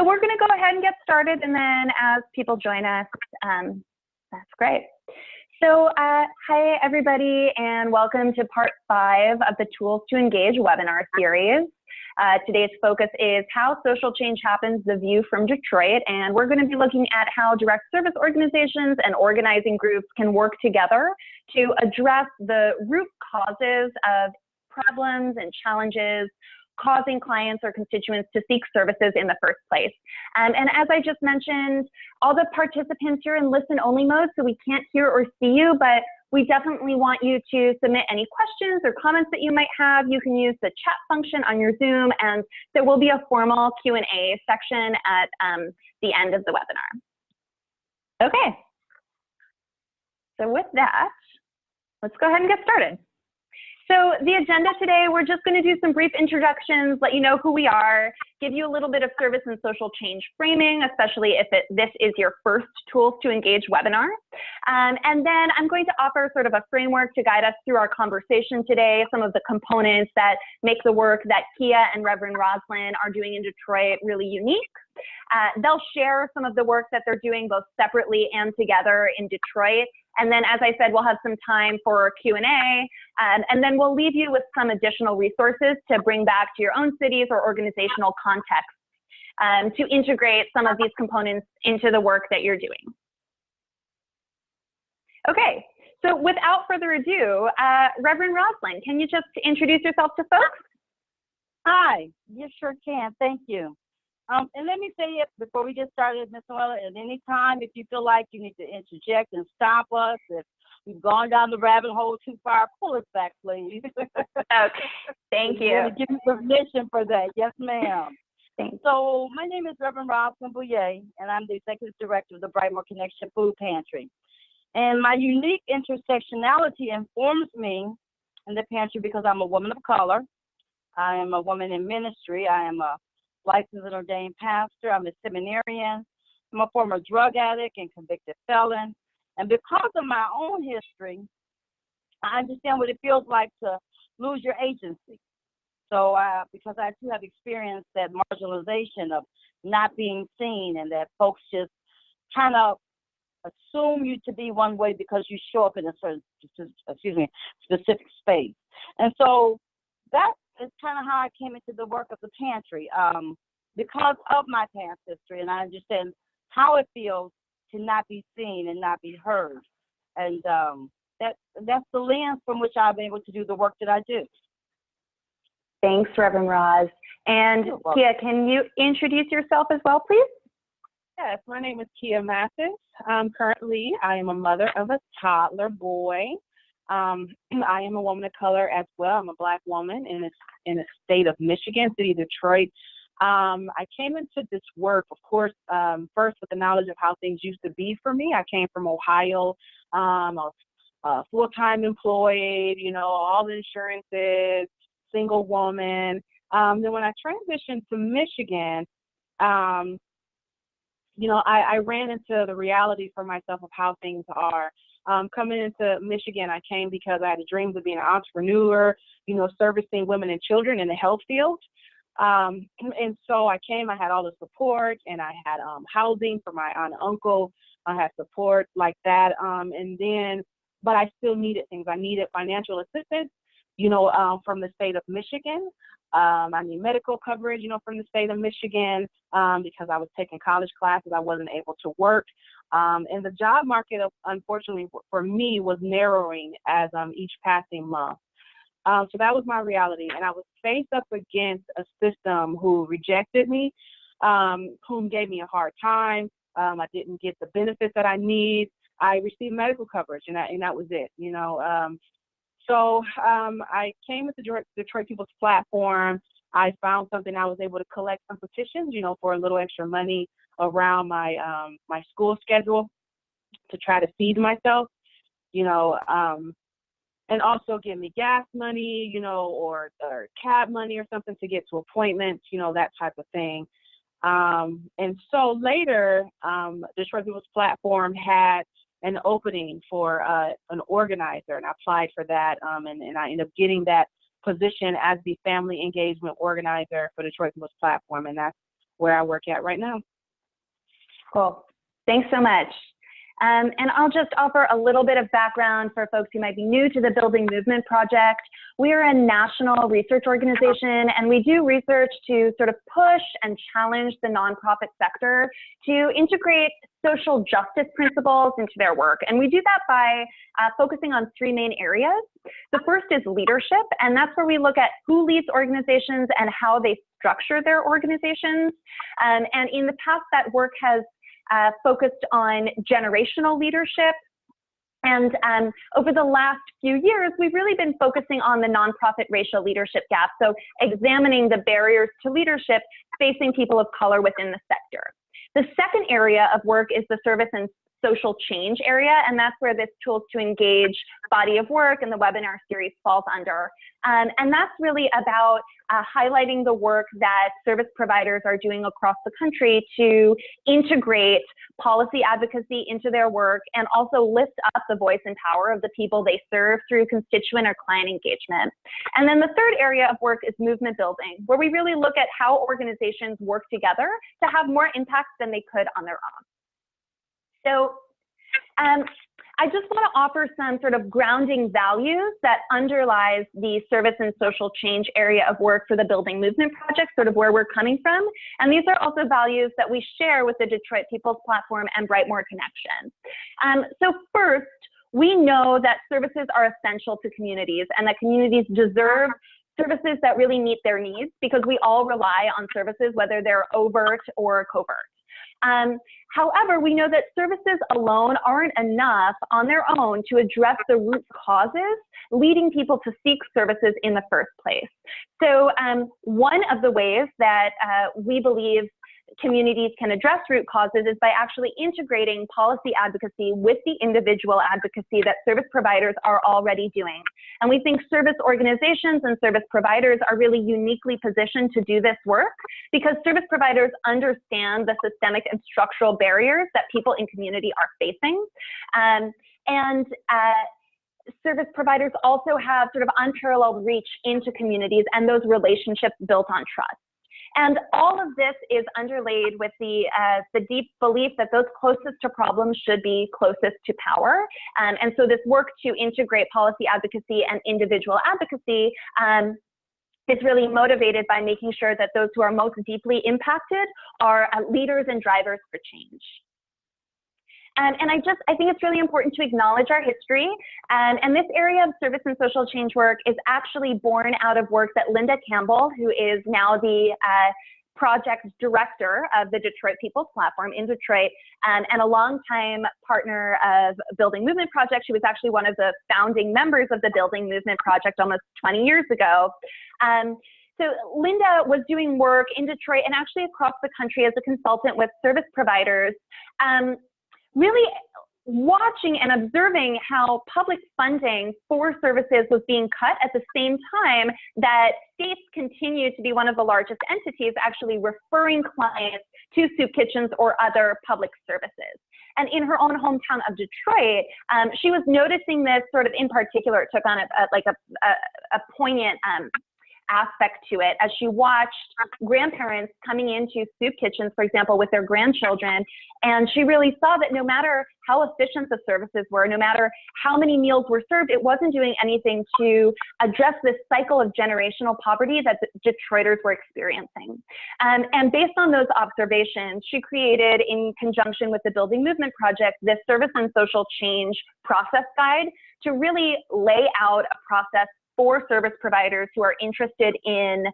So we're going to go ahead and get started, and then as people join us, that's great. So hi, everybody, and welcome to part 5 of the Tools to Engage webinar series. Today's focus is how social change happens, the view from Detroit, and we're going to be looking at how direct service organizations and organizing groups can work together to address the root causes of problems and challenges causing clients or constituents to seek services in the first place. And as I just mentioned, all the participants are in listen-only mode, so we can't hear or see you, but we definitely want you to submit any questions or comments that you might have. You can use the chat function on your Zoom, and there will be a formal Q&A section at the end of the webinar. Okay, so with that, let's go ahead and get started. So the agenda today, we're just going to do some brief introductions, let you know who we are, give you a little bit of service and social change framing, especially if this is your first Tools to Engage webinar. And then I'm going to offer sort of a framework to guide us through our conversation today, some of the components that make the work that Kea and Reverend Roslyn are doing in Detroit really unique. They'll share some of the work that they're doing both separately and together in Detroit. And then, as I said, we'll have some time for Q&A, and then we'll leave you with some additional resources to bring back to your own cities or organizational contexts to integrate some of these components into the work that you're doing. Okay, so without further ado, Reverend Roslyn, can you just introduce yourself to folks? Hi, you sure can, thank you. And let me say it before we get started, Ms. Noella, at any time, if you feel like you need to interject and stop us, if we've gone down the rabbit hole too far, pull us back, please. Okay, thank you. I'm going to give you permission for that. Yes, ma'am. Thanks. So my name is Reverend Roslyn Bouier, and I'm the Executive Director of the Brightmoor Connection Food Pantry. And my unique intersectionality informs me in the pantry because I'm a woman of color. I am a woman in ministry. I am a licensed and ordained pastor. I'm a seminarian. I'm a former drug addict and convicted felon. And because of my own history, I understand what it feels like to lose your agency. So because I too have experienced that marginalization of not being seen, and that folks just kind of assume you to be one way because you show up in a certain, specific space. And so that is kind of how I came into the work of the pantry, because of my past history, and I understand how it feels to not be seen and not be heard. And that's the lens from which I've been able to do the work that I do. Thanks, Reverend Roz. And Kea, can you introduce yourself as well, please? Yes, my name is Kea Mathis. Currently, I am a mother of a toddler boy. I am a woman of color as well. I'm a Black woman in the state of Michigan, city of Detroit. I came into this work, of course, first with the knowledge of how things used to be for me. I came from Ohio, a full-time employed, all the insurances, single woman. Then when I transitioned to Michigan, I ran into the reality for myself of how things are. Coming into Michigan, I came because I had a dream of being an entrepreneur, servicing women and children in the health field. And so I came, I had all the support, and I had housing for my aunt and uncle. I had support like that. But I still needed things. I needed financial assistance, from the state of Michigan. I need medical coverage, from the state of Michigan, because I was taking college classes. I wasn't able to work. And the job market, unfortunately, for me was narrowing as each passing month. So that was my reality. And I was faced up against a system who rejected me, whom gave me a hard time. I didn't get the benefits that I need. I received medical coverage, and that was it, So I came with the Detroit People's Platform. I found something. I was able to collect some petitions, for a little extra money around my my school schedule to try to feed myself, and also give me gas money, or cab money or something to get to appointments, that type of thing. And so later, Detroit People's Platform had an opening for an organizer, and I applied for that, and I ended up getting that position as the family engagement organizer for Detroit People's Platform, and that's where I work at right now. Cool. Thanks so much. And I'll just offer a little bit of background for folks who might be new to the Building Movement Project. We are a national research organization, and we do research to sort of push and challenge the nonprofit sector to integrate social justice principles into their work. And we do that by focusing on three main areas. The first is leadership, and that's where we look at who leads organizations and how they structure their organizations. And in the past, that work has focused on generational leadership. And over the last few years, we've really been focusing on the nonprofit racial leadership gap. So examining the barriers to leadership facing people of color within the sector. The second area of work is the service and social change area, and that's where this Tools to Engage body of work and the webinar series falls under. And that's really about highlighting the work that service providers are doing across the country to integrate policy advocacy into their work and also lift up the voice and power of the people they serve through constituent or client engagement. And then the third area of work is movement building, where we really look at how organizations work together to have more impact than they could on their own. So I just want to offer some sort of grounding values that underlies the service and social change area of work for the Building Movement Project, sort of where we're coming from. And these are also values that we share with the Detroit People's Platform and Brightmoor Connection. So first, we know that services are essential to communities and that communities deserve services that really meet their needs because we all rely on services, whether they're overt or covert. However, we know that services alone aren't enough on their own to address the root causes leading people to seek services in the first place. So one of the ways that we believe communities can address root causes is by actually integrating policy advocacy with the individual advocacy that service providers are already doing. And we think service organizations and service providers are really uniquely positioned to do this work because service providers understand the systemic and structural barriers that people in community are facing. Service providers also have sort of unparalleled reach into communities and those relationships built on trust. And all of this is underlaid with the deep belief that those closest to problems should be closest to power. And so this work to integrate policy advocacy and individual advocacy is really motivated by making sure that those who are most deeply impacted are leaders and drivers for change. And I think it's really important to acknowledge our history. And this area of service and social change work is actually born out of work that Linda Campbell, who is now the project director of the Detroit People's Platform in Detroit, and a longtime partner of Building Movement Project. She was actually one of the founding members of the Building Movement Project almost 20 years ago. So Linda was doing work in Detroit and actually across the country as a consultant with service providers, really watching and observing how public funding for services was being cut at the same time that states continued to be one of the largest entities actually referring clients to soup kitchens or other public services. And in her own hometown of Detroit, she was noticing this sort of in particular. It took on a poignant aspect to it as she watched grandparents coming into soup kitchens, for example, with their grandchildren. And she really saw that no matter how efficient the services were, no matter how many meals were served, it wasn't doing anything to address this cycle of generational poverty that the Detroiters were experiencing. And based on those observations, she created, in conjunction with the Building Movement Project, this service and social change process guide to really lay out a process for service providers who are interested in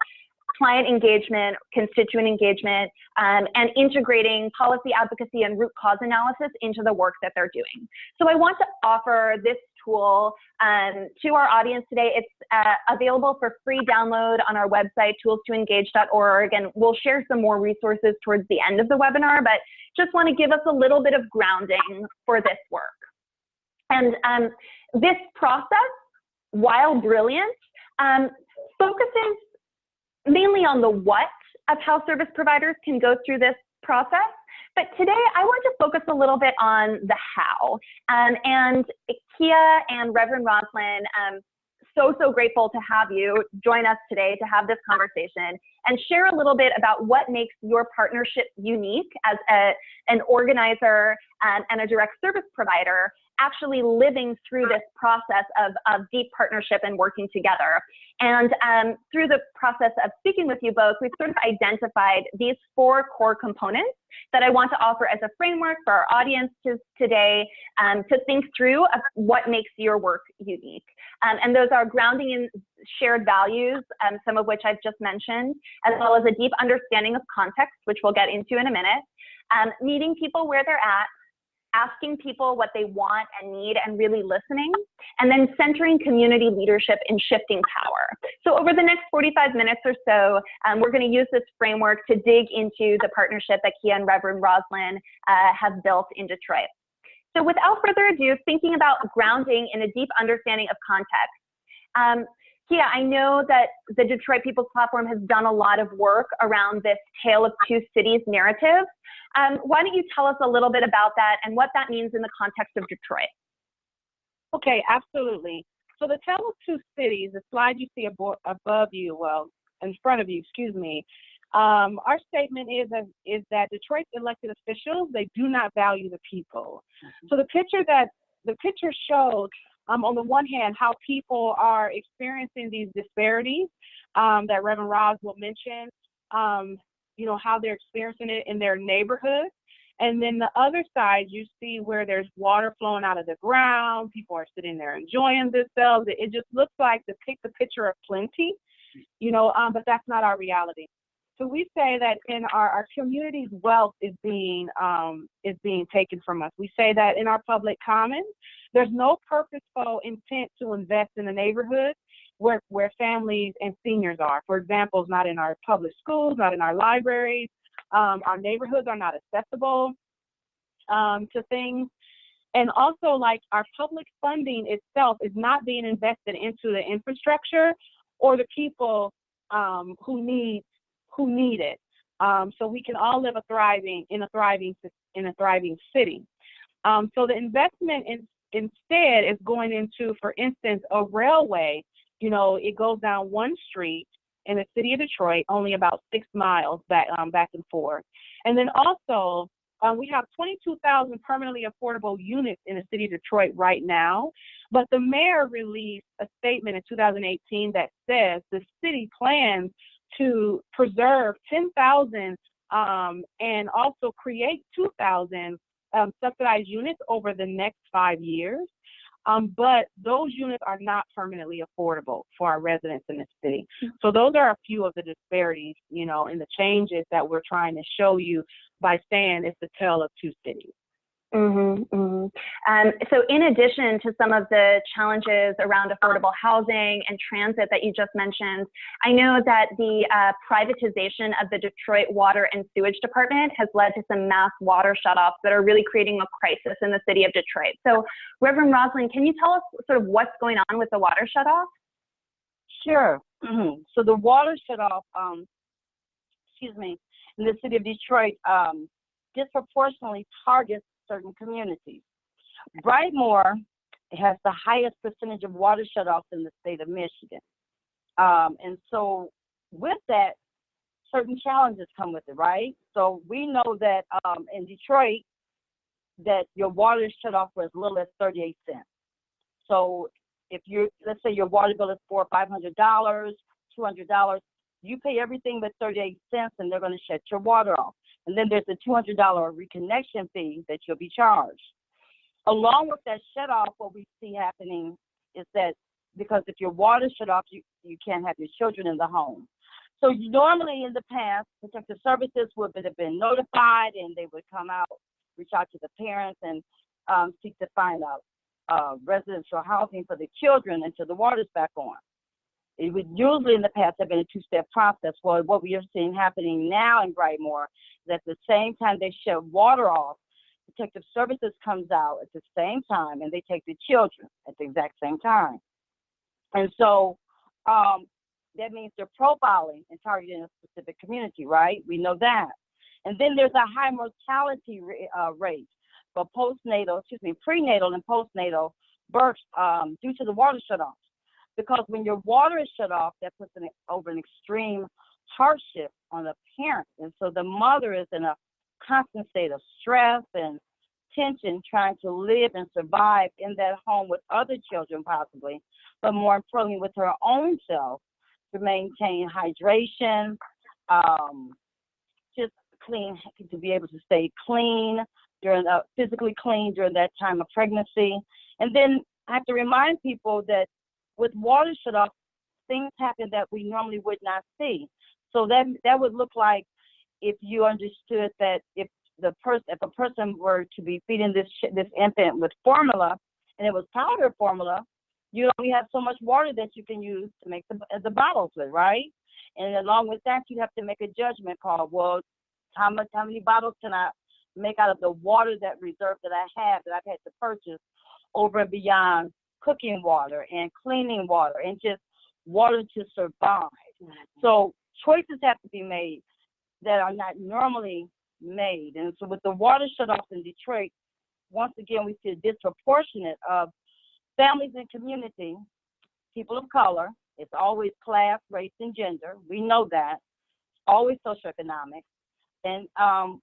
client engagement, constituent engagement, and integrating policy advocacy and root cause analysis into the work that they're doing. So I want to offer this tool to our audience today. It's available for free download on our website, toolstoengage.org, and we'll share some more resources towards the end of the webinar, but just want to give us a little bit of grounding for this work. And this process, while brilliant, focuses mainly on the what of how service providers can go through this process. But today I want to focus a little bit on the how. And Kea and Reverend Roslyn so, so grateful to have you join us today to have this conversation and share a little bit about what makes your partnership unique as an organizer and a direct service provider, actually living through this process of deep partnership and working together. And through the process of speaking with you both, we've sort of identified these 4 core components that I want to offer as a framework for our audience today to think through of what makes your work unique. And those are grounding in shared values, some of which I've just mentioned, as well as a deep understanding of context, which we'll get into in a minute, meeting people where they're at, asking people what they want and need and really listening, and then centering community leadership in shifting power. So over the next 45 minutes or so, we're going to use this framework to dig into the partnership that Kea and Reverend Roslyn have built in Detroit. So without further ado, thinking about grounding in a deep understanding of context. Kea, I know that the Detroit People's Platform has done a lot of work around this Tale of Two Cities narrative. Why don't you tell us a little bit about that and what that means in the context of Detroit? Okay, absolutely. So the Tale of Two Cities, the slide you see above you, well, in front of you, excuse me, our statement is that Detroit's elected officials, they do not value the people. So the picture shows, on the one hand, how people are experiencing these disparities that Reverend Roz will mention, you know, how they're experiencing it in their neighborhood. And then the other side, you see where there's water flowing out of the ground, people are sitting there enjoying themselves. It just looks like the picture of plenty, you know, but that's not our reality. So we say that in our community's wealth is being taken from us. We say that in our public commons, there's no purposeful intent to invest in the neighborhood where families and seniors are. For example, not in our public schools, not in our libraries. Our neighborhoods are not accessible to things. And also, like, our public funding itself is not being invested into the infrastructure or the people who need it. So we can all live in a thriving city. So the investment instead is going into, for instance, a railway. You know, it goes down one street in the city of Detroit, only about 6 miles back and forth. And then also, we have 22,000 permanently affordable units in the city of Detroit right now. But the mayor released a statement in 2018 that says the city plans to preserve 10,000 and also create 2,000 subsidized units over the next 5 years. But those units are not permanently affordable for our residents in the city. So those are a few of the disparities, you know, and the changes that we're trying to show you by saying it's the tale of two cities. So in addition to some of the challenges around affordable housing and transit that you just mentioned, I know that the privatization of the Detroit Water and Sewage Department has led to some mass water shutoffs that are really creating a crisis in the city of Detroit. So Reverend Roslyn, can you tell us sort of what's going on with the water shutoff? Sure. So the water shutoff, in the city of Detroit disproportionately targets certain communities. Brightmoor has the highest percentage of water shutoffs in the state of Michigan. And so with that, certain challenges come with it, right? So we know that in Detroit, that your water is shut off for as little as 38 cents. So if let's say your water bill is $400 or $500, $200, you pay everything but 38 cents and they're going to shut your water off. And then there's a $200 reconnection fee that you'll be charged. Along with that shut off, what we see happening is that because if your water is shut off, you can't have your children in the home. So normally in the past, protective services would have been notified and they would come out, reach out to the parents and seek to find out residential housing for the children until the water's back on. It would usually in the past have been a two-step process. Well, what we are seeing happening now in Brightmoor is at the same time they shut water off, protective services comes out at the same time and they take the children at the exact same time. And so that means they're profiling and targeting a specific community, right? We know that. And then there's a high mortality rate for prenatal and postnatal births due to the water shutoffs. because when your water is shut off, that puts over an extreme hardship on the parent. And so the mother is in a constant state of stress and tension, trying to live and survive in that home with other children possibly, but more importantly with her own self, to maintain hydration, just clean, to be able to stay clean physically clean during that time of pregnancy. And then I have to remind people that with water shut off, things happen that we normally would not see. So that would look like if you understood that if a person were to be feeding this infant with formula, and it was powder formula, you only have so much water that you can use to make the bottles with, right? And along with that, you have to make a judgment call. Well, how many bottles can I make out of the water reserve that I have, that I've had to purchase over and beyond cooking water and cleaning water and just water to survive. So choices have to be made that are not normally made. And so with the water shut off in Detroit, once again, we see a disproportionate of families and community, people of color. It's always class, race, and gender. We know that. Always socioeconomic. And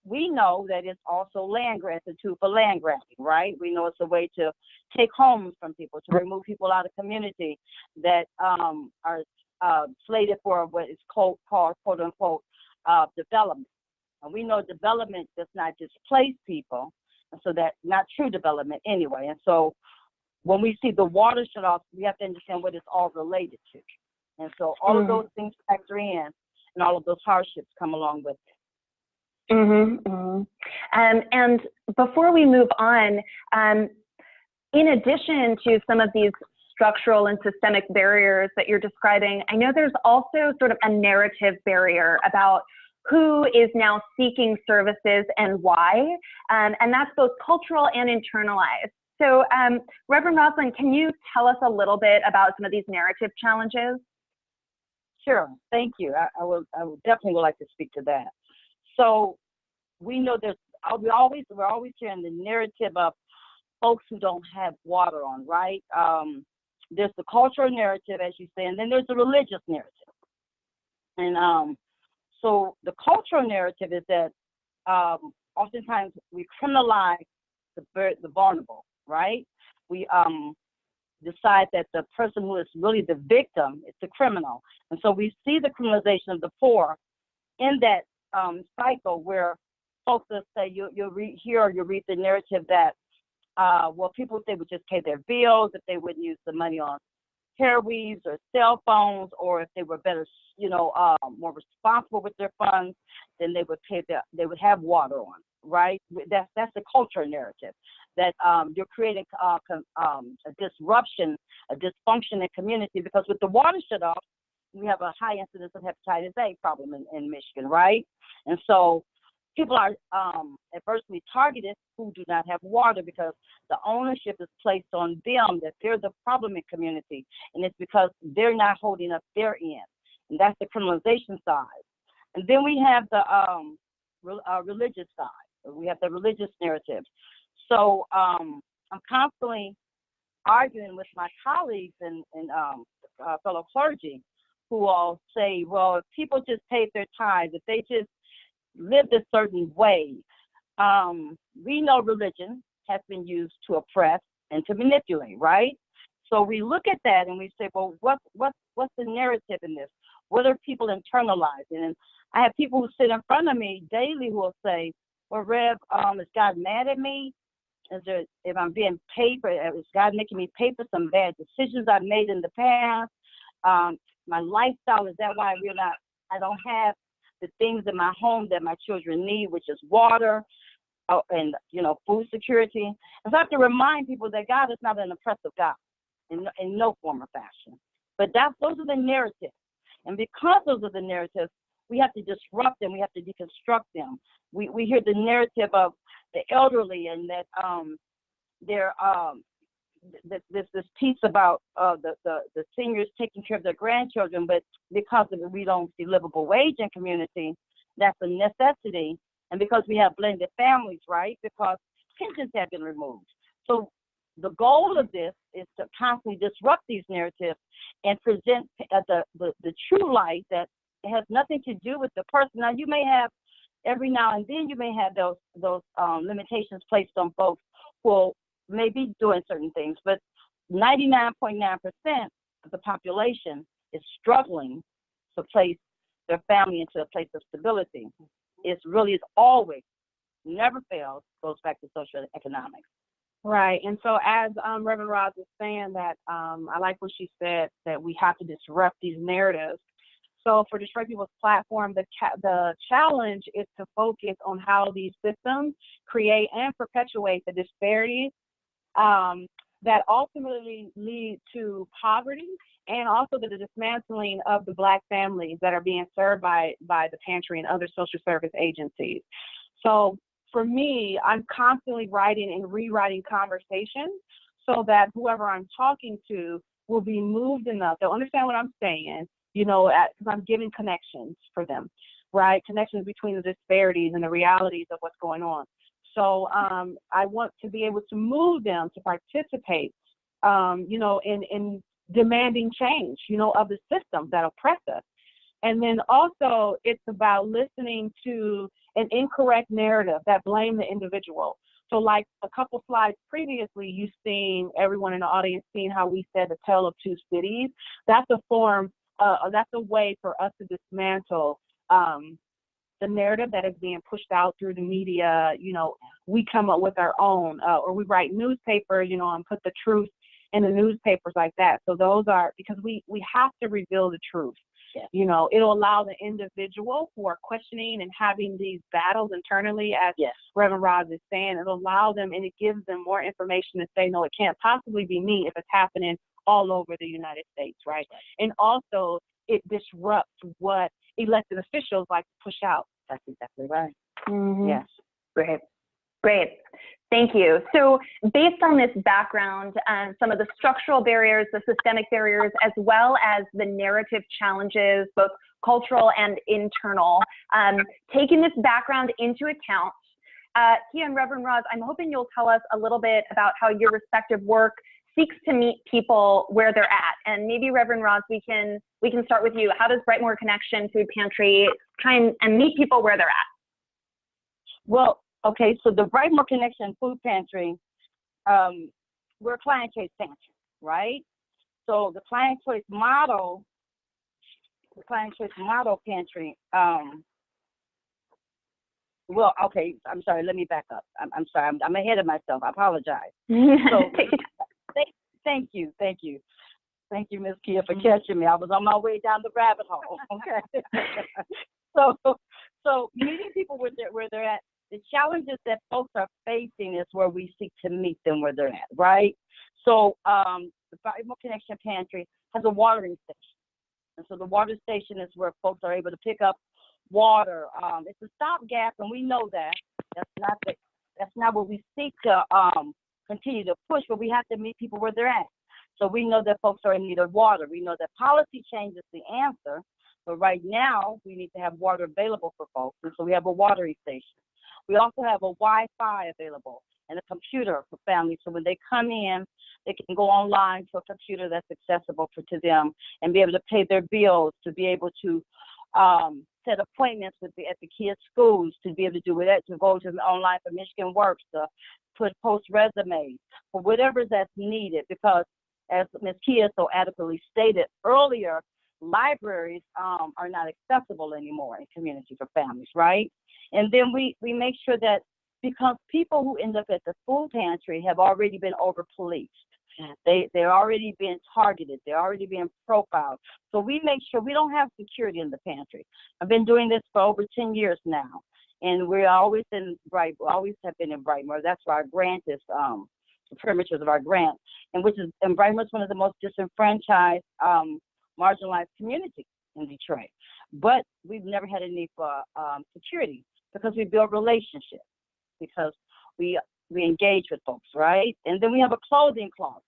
we know that it's also land grabs, a tool for land grabbing, right? We know it's a way to take homes from people, to remove people out of community that are slated for what is called quote unquote, development. And we know development does not displace people, and so that's not true development anyway. And so when we see the water shut off, we have to understand what it's all related to. And so all of those things factor in, and all of those hardships come along with it. And before we move on, in addition to some of these structural and systemic barriers that you're describing, I know there's also sort of a narrative barrier about who is now seeking services and why, and that's both cultural and internalized. So Reverend Roslyn, can you tell us a little bit about some of these narrative challenges? Sure, thank you. I would definitely would like to speak to that. So we know we're always hearing the narrative of folks who don't have water on, right? There's the cultural narrative, as you say, and then there's the religious narrative. And so the cultural narrative is that oftentimes we criminalize the vulnerable, right? We decide that the person who is really the victim is the criminal. And so we see the criminalization of the poor in that cycle where folks will say, you'll read the narrative that, well, people, if they would just pay their bills, if they wouldn't use the money on hair weaves or cell phones, or if they were better, more responsible with their funds, then they would have water on, right? That's the cultural narrative, that you're creating a disruption, a dysfunction in community, because with the water shut off, we have a high incidence of hepatitis A problem in Michigan, right? And so people are adversely targeted who do not have water, because the ownership is placed on them, that they're the problem in community, and it's because they're not holding up their end. And that's the criminalization side. And then we have the religious side. We have the religious narrative. So I'm constantly arguing with my colleagues and fellow clergy, who all say, well, if people just paid their tithes, if they just lived a certain way, we know religion has been used to oppress and to manipulate, right? So we look at that and we say, well, what's the narrative in this? What are people internalizing? And I have people who sit in front of me daily who will say, well, Rev, is God mad at me? If I'm being paid for, is God making me pay for some bad decisions I've made in the past? My lifestyle, is that why I don't have the things in my home that my children need, which is water and food security? And so I have to remind people that God is not an oppressive God in no form or fashion. But those are the narratives. And because those are the narratives, we have to disrupt them. We have to deconstruct them. We hear the narrative of the elderly, and that this piece about the seniors taking care of their grandchildren, but because of it, we don't see livable wage in community. That's a necessity. And because we have blended families, right? Because pensions have been removed. So the goal of this is to constantly disrupt these narratives and present the true light that has nothing to do with the person. Now, you may have, every now and then, you may have those limitations placed on folks who may be doing certain things, but 99.9% of the population is struggling to place their family into a place of stability. It really is always, never fails, goes back to social economics. Right. And so as Reverend Roz is saying that, I like what she said, that we have to disrupt these narratives. So for Detroit People's Platform, the challenge is to focus on how these systems create and perpetuate the disparities that ultimately lead to poverty, and also the dismantling of the Black families that are being served by the Pantry and other social service agencies. So for me, I'm constantly writing and rewriting conversations so that whoever I'm talking to will be moved enough. They'll understand what I'm saying, because I'm giving connections for them, right? Connections between the disparities and the realities of what's going on. So I want to be able to move them to participate, in demanding change, of the systems that oppress us. And then also it's about listening to an incorrect narrative that blame the individual. So like a couple slides previously, you've seen, everyone in the audience seen how we said the tale of two cities. That's a form, that's a way for us to dismantle the narrative that is being pushed out through the media. We come up with our own, or we write newspapers, and put the truth in the newspapers like that. So those are, because we have to reveal the truth. Yes. It'll allow the individual who are questioning and having these battles internally, as yes. Reverend Roz is saying, it'll allow them, and it gives them more information to say, no, it can't possibly be me if it's happening all over the United States, right? And also it disrupts what elected officials like to push out. That's exactly right. Mm-hmm. Yes. Great. Thank you. So based on this background, some of the structural barriers, the systemic barriers, as well as the narrative challenges, both cultural and internal, taking this background into account, Kea and Reverend Roz, I'm hoping you'll tell us a little bit about how your respective work seeks to meet people where they're at. And maybe Reverend Roz, we can start with you. How does Brightmoor Connection Food Pantry try and meet people where they're at? Well, okay, so the Brightmoor Connection Food Pantry, we're a client choice pantry, right? So the client choice model pantry, well, okay, I'm sorry, let me back up. I'm sorry, I'm ahead of myself. I apologize. So thank you, Ms. Kea, for catching me. I was on my way down the rabbit hole. Okay. So meeting people where they're at. The challenges that folks are facing is where we seek to meet them where they're at, right? So the Brightmoor Connection Pantry has a watering station. And so the water station is where folks are able to pick up water. It's a stopgap, and we know that. That's not what we seek to continue to push, but we have to meet people where they're at. So we know that folks are in need of water. We know that policy change is the answer, but right now we need to have water available for folks, and so we have a watering station. We also have a Wi-Fi available and a computer for families, so when they come in, they can go online to a computer that's accessible to them and be able to pay their bills, to be able to set appointments at the kids' schools, to be able to do that, to go to online for Michigan Works, to post resumes, for whatever that's needed, because as Ms. Kea so adequately stated earlier, libraries are not accessible anymore in community for families, right? And then we make sure that, because people who end up at the food pantry have already been over-policed. They're already being targeted. They're already being profiled. So we make sure we don't have security in the pantry. I've been doing this for over 10 years now, and we're always always have been in Brightmoor. That's where our grant is, the perimeters of our grant, and Brightmoor is one of the most disenfranchised, marginalized communities in Detroit. But we've never had a need for security, because we build relationships, because we engage with folks, right? And then we have a clothing closet.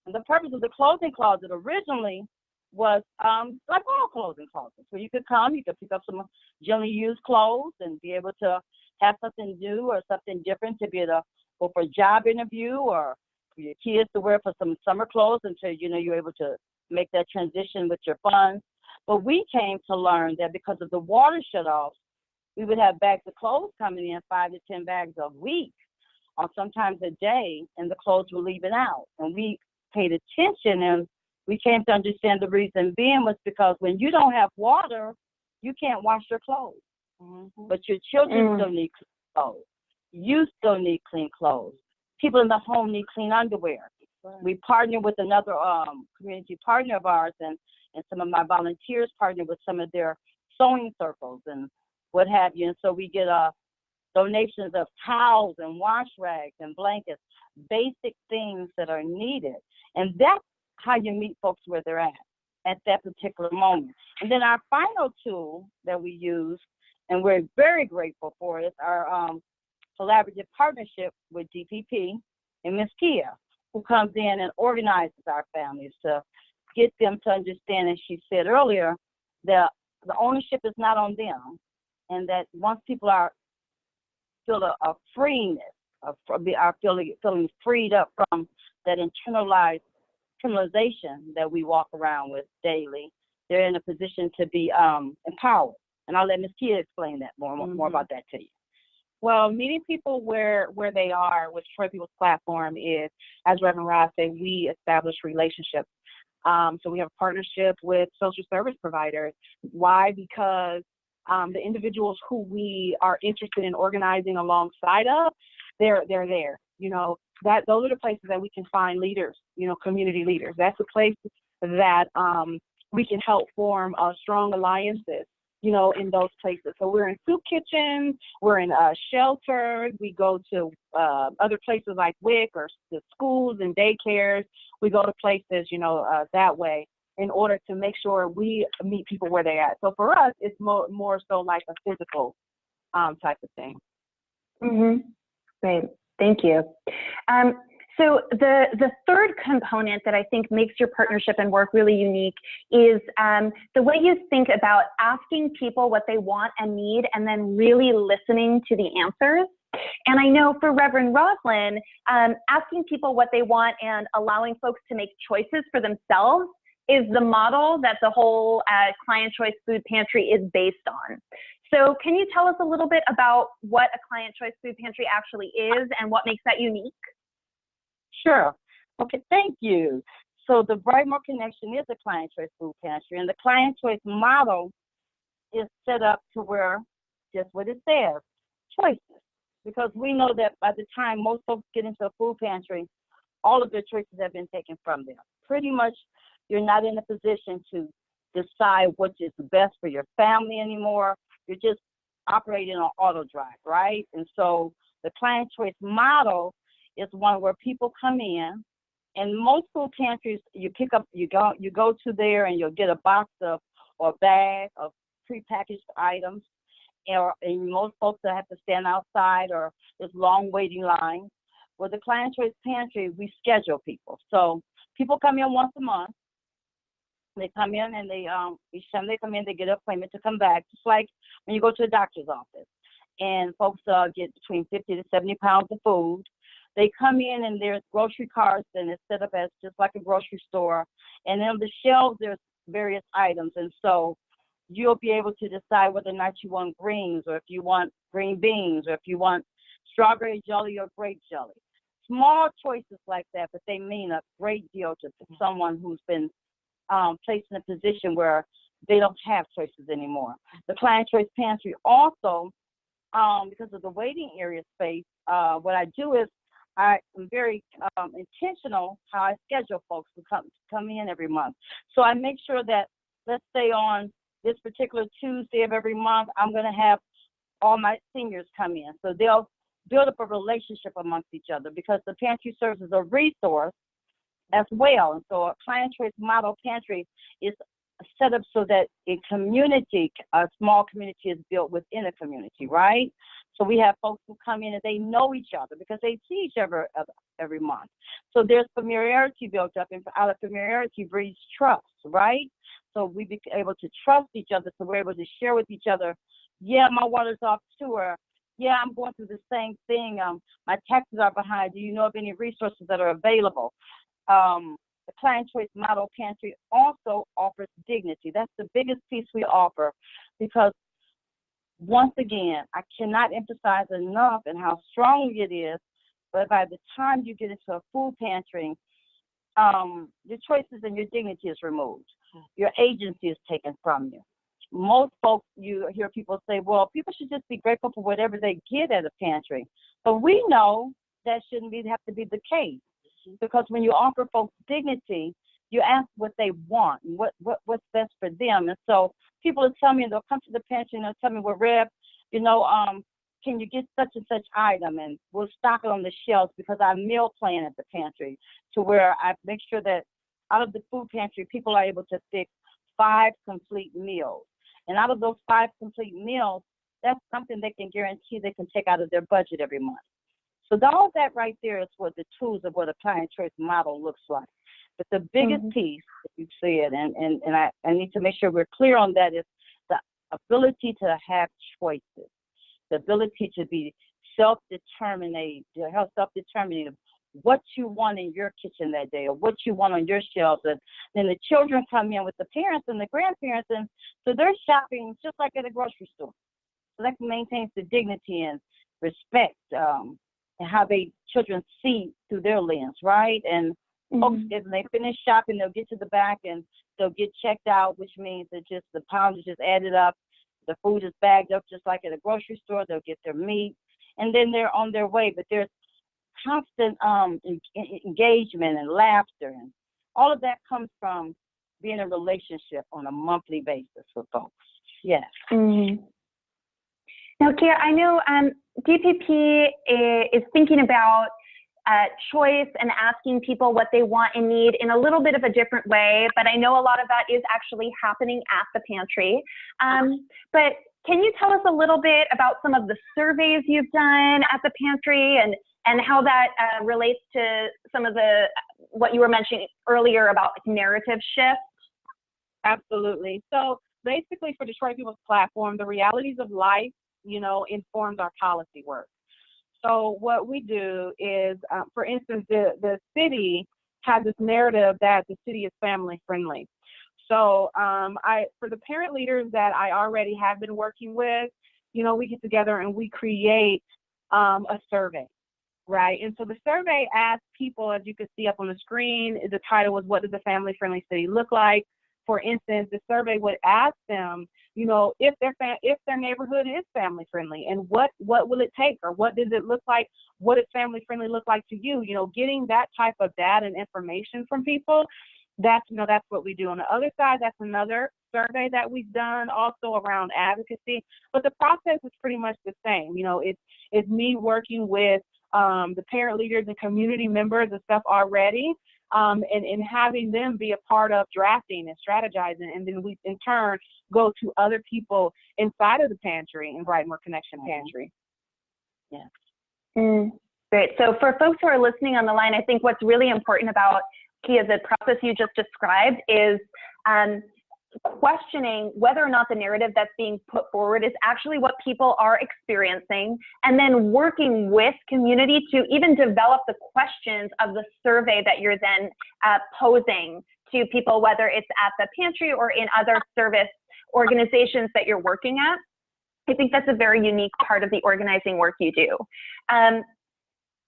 And the purpose of the clothing closet originally was like all clothing closets, where you could come, you could pick up some generally used clothes and be able to have something new or something different, to be able to go for a job interview or for your kids to wear for some summer clothes until, you're able to make that transition with your funds. But we came to learn that because of the water shutoffs, we would have bags of clothes coming in, 5 to 10 bags a week, or sometimes a day, and the clothes were leaving out. And we paid attention, and we came to understand the reason being was because when you don't have water, you can't wash your clothes. But your children still need clean clothes. You still need clean clothes. People in the home need clean underwear. Right. We partner with another community partner of ours, and some of my volunteers partner with some of their sewing circles and what have you. And so we get donations of towels and wash rags and blankets, basic things that are needed. And that's how you meet folks where they're at that particular moment. And then our final tool that we use, and we're very grateful for, is our collaborative partnership with DPP and Ms. Kea, who comes in and organizes our families to get them to understand, as she said earlier, that the ownership is not on them, and that once people feel a freeness, are feeling freed up from that internalized criminalization that we walk around with daily, they're in a position to be empowered. And I'll let Ms. Kea explain that more about that to you. Well, meeting people where they are with Troy People's platform is, as Reverend Ross said, we establish relationships. So we have a partnership with social service providers. Why? Because the individuals who we are interested in organizing alongside of, they're there. Those are the places that we can find leaders, community leaders. That's the place that we can help form strong alliances, in those places. So we're in soup kitchens, we're in shelters, we go to other places like WIC or the schools and daycares. We go to places, that way in order to make sure we meet people where they're at. So for us, it's more so like a physical type of thing. Great, thank you. So the third component that I think makes your partnership and work really unique is the way you think about asking people what they want and need, and then really listening to the answers. And I know for Reverend Roslyn, asking people what they want and allowing folks to make choices for themselves is the model that the whole Client Choice Food Pantry is based on. So can you tell us a little bit about what a Client Choice Food Pantry actually is and what makes that unique? Sure. Okay, thank you. So the Brightmoor Connection is a Client Choice Food Pantry, and the Client Choice model is set up to where, just what it says, choices. Because we know that by the time most folks get into a food pantry, all of their choices have been taken from them. Pretty much, you're not in a position to decide what is best for your family anymore. You're just operating on auto drive, right? And so the Client Choice model is one where people come in, and most food pantries, you go to there and you'll get a box of or a bag of prepackaged items, and most folks that have to stand outside or there's long waiting lines. With the Client Choice Pantry, we schedule people. So people come in once a month. They come in and each time they come in, they get an appointment to come back, just like when you go to the doctor's office. And folks get between 50 to 70 pounds of food. They come in and there's grocery carts, and it's set up as just like a grocery store. And on the shelves, there's various items. And so you'll be able to decide whether or not you want greens, or if you want green beans, or if you want strawberry jelly or grape jelly. Small choices like that, but they mean a great deal to someone who's been placed in a position where they don't have choices anymore. The Client Choice Pantry also, because of the waiting area space, what I do is I am very intentional how I schedule folks to come in every month. So I make sure that, let's say on this particular Tuesday of every month, I'm going to have all my seniors come in. So they'll build up a relationship amongst each other, because the pantry serves as a resource as well. And so a Client Choice model pantry is set up so that a small community is built within a community, right? So we have folks who come in and they know each other because they see each other every month. So there's familiarity built up, and out of familiarity breeds trust, right? So we be able to trust each other, so we're able to share with each other, yeah, my water's off too, or yeah, I'm going through the same thing. My taxes are behind. Do you know of any resources that are available? The Client Choice Model Pantry also offers dignity. That's the biggest piece we offer, because once again, I cannot emphasize enough and how strong it is, but by the time you get into a food pantry, your choices and your dignity is removed. Your agency is taken from you. Most folks, you hear people say, well, people should just be grateful for whatever they get at a pantry. But we know that shouldn't have to be the case, because when you offer folks dignity, you ask what they want and what's best for them. And so people will tell me, they'll come to the pantry and they'll tell me, well, Rev, can you get such and such item, and we'll stock it on the shelves, because I meal plan at the pantry, to where I make sure that out of the food pantry, people are able to fix 5 complete meals. And out of those 5 complete meals, that's something they can guarantee they can take out of their budget every month. So all of that right there is what the tools of what a client choice model looks like. But the biggest piece, if you see it, and I need to make sure we're clear on that, is the ability to have choices, the ability to be self-determining what you want in your kitchen that day, or what you want on your shelves. And then the children come in with the parents and the grandparents, and so they're shopping just like at a grocery store. So that maintains the dignity and respect, and how children see through their lens, right? And folks, if they finish shopping, they'll get to the back and they'll get checked out, which means that just the pounds are just added up. The food is bagged up just like at a grocery store. They'll get their meat, and then they're on their way. But there's constant engagement and laughter, and all of that comes from being in a relationship on a monthly basis with folks. Yes. Now, Kea, I know DPP is thinking about choice and asking people what they want and need in a little bit of a different way, but I know a lot of that is actually happening at the pantry. But can you tell us a little bit about some of the surveys you've done at the pantry, and how that relates to some of what you were mentioning earlier about narrative shift? Absolutely. So basically, for Detroit People's Platform, the realities of life, informs our policy work. So what we do is, for instance, the city has this narrative that the city is family friendly. So for the parent leaders that I already have been working with, we get together and we create a survey, right? And so the survey asks people, as you can see up on the screen, the title was, what does a family friendly city look like? For instance, the survey would ask them, if their neighborhood is family friendly, and what will it take, or what does it look like? What does family friendly look like to you? Getting that type of data and information from people, that's what we do. On the other side, that's another survey that we've done also around advocacy, but the process is pretty much the same. It's me working with the parent leaders and community members and stuff already, and having them be a part of drafting and strategizing, and then we in turn go to other people inside of the pantry and Brightmoor Connection Pantry. Yeah. Great. So for folks who are listening on the line, I think what's really important about Kea, the process you just described, is questioning whether or not the narrative that's being put forward is actually what people are experiencing, and then working with community to even develop the questions of the survey that you're then posing to people, whether it's at the pantry or in other service organizations that you're working at. I think that's a very unique part of the organizing work you do.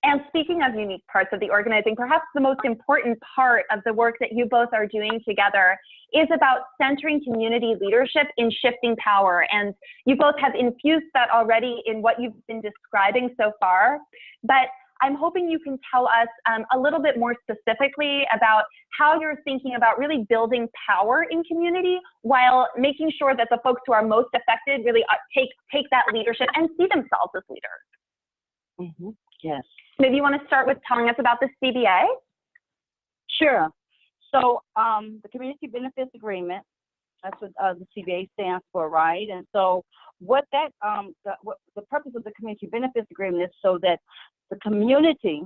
And speaking of unique parts of the organizing, perhaps the most important part of the work that you both are doing together is about centering community leadership in shifting power. And you both have infused that already in what you've been describing so far. But I'm hoping you can tell us a little bit more specifically about how you're thinking about really building power in community while making sure that the folks who are most affected really take that leadership and see themselves as leaders. Yes. Maybe you want to start with telling us about the CBA? Sure. So the Community Benefits Agreement, that's what the CBA stands for, right? And so what the purpose of the Community Benefits Agreement is so that the community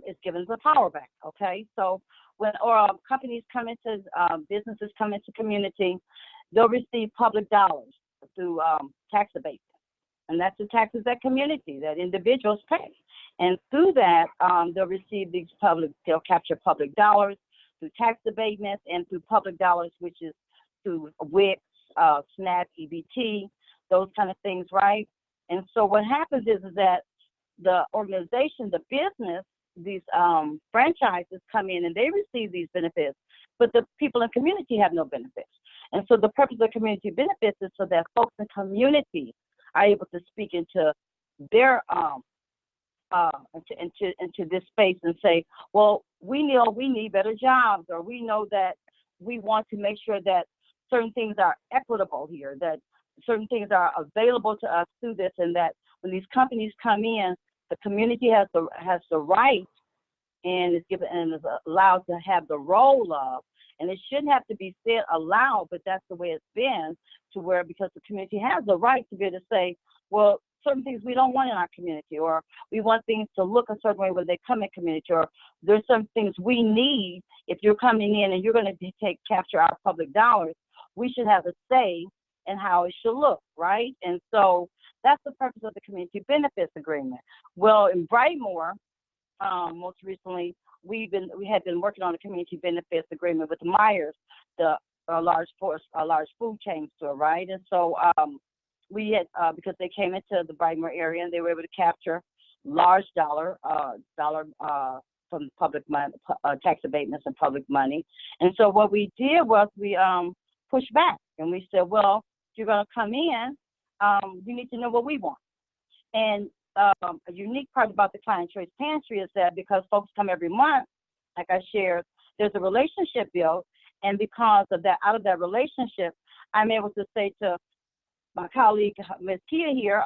is given the power back, okay? So when companies come into, businesses come into community, they'll receive public dollars through tax abatement. and that's the taxes that community, that individuals pay. And through that, they'll receive they'll capture public dollars through tax abatements and through public dollars, which is through WIC, SNAP, EBT, those kind of things, right? And so what happens is that the organization, the business, these franchises come in and they receive these benefits, but the people in the community have no benefits. And so the purpose of community benefits is so that folks in the community are able to speak into their into this space and say, well, we need better jobs, or we know that we want to make sure that certain things are equitable here, that certain things are available to us through this, and that when these companies come in, the community has the right and is given and is allowed to have the role of, and it shouldn't have to be said aloud, but that's the way it's been, to where, because the community has the right to be able to say, well, certain things we don't want in our community, or we want things to look a certain way when they come in community, or there's some things we need. If you're coming in and you're going to capture our public dollars, we should have a say in how it should look, right? And so that's the purpose of the community benefits agreement. Well, in Brightmoor, most recently, we had been working on a community benefits agreement with Myers, a large food chain store, right? And so we had, because they came into the Brightmoor area and they were able to capture large dollar from public money, tax abatements and public money. And so what we did was we pushed back and we said, well, if you're going to come in, you need to know what we want. And a unique part about the Client Choice Pantry is that because folks come every month, like I shared, there's a relationship built, and because of that, out of that relationship, I'm able to say to my colleague, Ms. Kea here,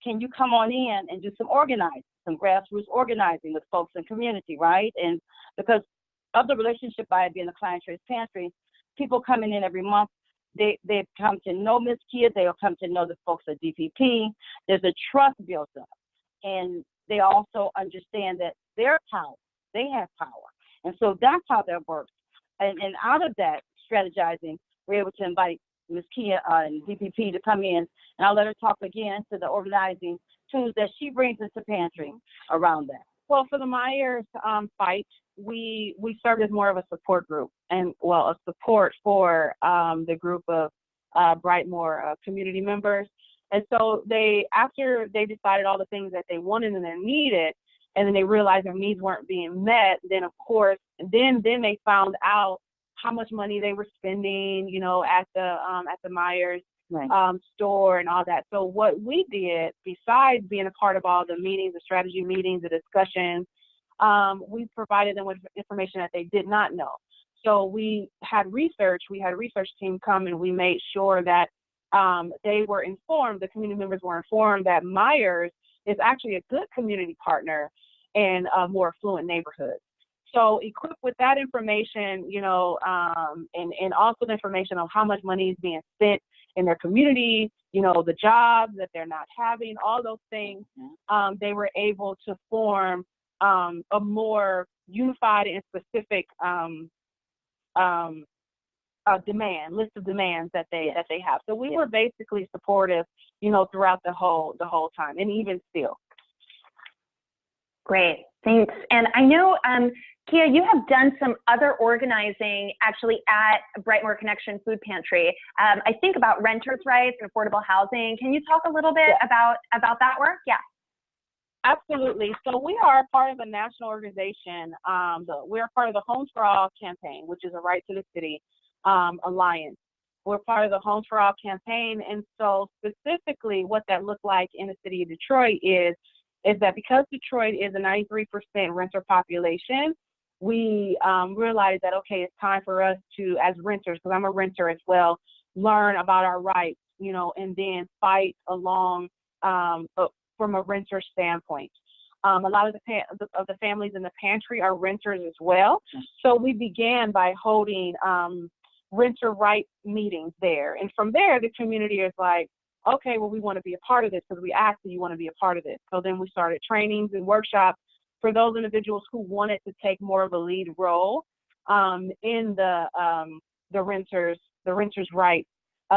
can you come on in and do some organizing, some grassroots organizing with folks in community, right? And because of the relationship by being a Client Choice Pantry, people coming in every month, they've come to know Ms. Kea, they'll come to know the folks at DPP. There's a trust built up, and they also understand that their power, they have power. And so that's how that works. And out of that strategizing, we're able to invite Ms. Kea and DPP to come in, and I'll let her talk again to the organizing tools that she brings into Pantry around that. Well, for the Myers fight, we served as more of a support group, and a support for the group of Brightmoor community members. And so after they decided all the things that they wanted and they needed, and then they realized their needs weren't being met, then of course, then they found out how much money they were spending, at the Myers store and all that. So what we did, besides being a part of all the meetings, the strategy meetings, the discussions, we provided them with information that they did not know. So we had a research team come, and we made sure that they were informed, the community members were informed that Myers is actually a good community partner in more affluent neighborhoods. So equipped with that information, and also the information on how much money is being spent in their community, the jobs that they're not having, all those things, they were able to form a more unified and specific list of demands that they have. So we were basically supportive, throughout the whole time, and even still. Great, thanks. And I know, Kea, you have done some other organizing actually at Brightmoor Connection Food Pantry. I think about renters' rights and affordable housing. Can you talk a little bit about that work? Yeah. Absolutely. So we are part of a national organization. We're part of the Homes for All campaign, which is a Right to the City alliance. We're part of the Homes for All campaign. And so specifically what that looked like in the city of Detroit is that because Detroit is a 93% renter population, we realized that, okay, it's time for us to, as renters, because I'm a renter as well, learn about our rights, and then fight along from a renter standpoint. A lot of the families in the pantry are renters as well. So we began by holding renter rights meetings there. And from there, the community is like, okay, well, we want to be a part of this because we asked that you want to be a part of this. So then we started trainings and workshops for those individuals who wanted to take more of a lead role in the renters rights